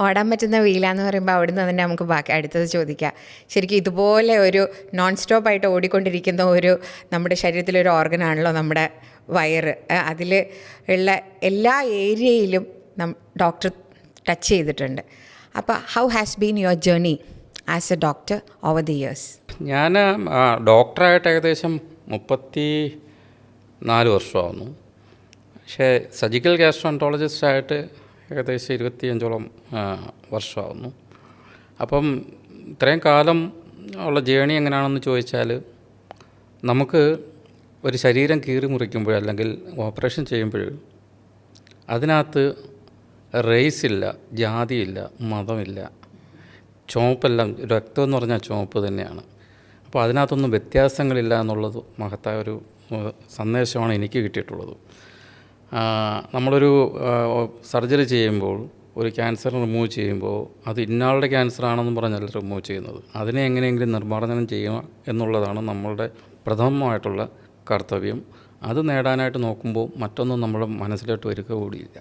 ഓടാൻ പറ്റുന്ന വീലാന്ന് പറയുമ്പോൾ അവിടുന്ന് തന്നെ നമുക്ക് ബാക്കി അടുത്തത് ചോദിക്കാം. ശരിക്കും ഇതുപോലെ ഒരു നോൺ സ്റ്റോപ്പായിട്ട് ഓടിക്കൊണ്ടിരിക്കുന്ന ഒരു നമ്മുടെ ശരീരത്തിലൊരു ഓർഗനാണല്ലോ നമ്മുടെ വയറ്. അതിൽ ഉള്ള എല്ലാ ഏരിയയിലും ഡോക്ടർ ടച്ച് ചെയ്തിട്ടുണ്ട്. അപ്പോൾ how has been your journey as A doctor over the years? ഞാൻ ഡോക്ടറായിട്ട് ഏകദേശം 34 വർഷമാകുന്നു. പക്ഷേ സർജിക്കൽ ഗ്യാസ്ട്രോഎൻട്രോളജിസ്റ്റായിട്ട് ഏകദേശം 25ഓളം വർഷമാകുന്നു. അപ്പം ഇത്രയും കാലം ഉള്ള ജേണി എങ്ങനെയാണെന്ന് ചോദിച്ചാൽ, നമുക്ക് ഒരു ശരീരം കീറി മുറിക്കുമ്പോൾ അല്ലെങ്കിൽ ഓപ്പറേഷൻ ചെയ്യുമ്പോൾ അതിനകത്ത് റേസില്ല, ജാതിയില്ല, മതമില്ല, ചുവപ്പെല്ലാം രക്തം എന്ന് പറഞ്ഞാൽ ചുവപ്പ് തന്നെയാണ്. അപ്പോൾ അതിനകത്തൊന്നും വ്യത്യാസങ്ങളില്ല എന്നുള്ളത് മഹത്തായ ഒരു സന്ദേശമാണ് എനിക്ക് കിട്ടിയിട്ടുള്ളത്. നമ്മളൊരു സർജറി ചെയ്യുമ്പോൾ, ഒരു ക്യാൻസർ റിമൂവ് ചെയ്യുമ്പോൾ അത് ഇന്നാളുടെ ക്യാൻസർ ആണെന്ന് പറഞ്ഞല്ല റിമൂവ് ചെയ്യുന്നത്. അതിനെ എങ്ങനെയെങ്കിലും നിർമ്മാർജ്ജനം ചെയ്യുക എന്നുള്ളതാണ് നമ്മളുടെ പ്രഥമമായിട്ടുള്ള കർത്തവ്യം. അത് നേടാനായിട്ട് നോക്കുമ്പോൾ മറ്റൊന്നും നമ്മുടെ മനസ്സിലോട്ട് വരിക കൂടിയില്ല.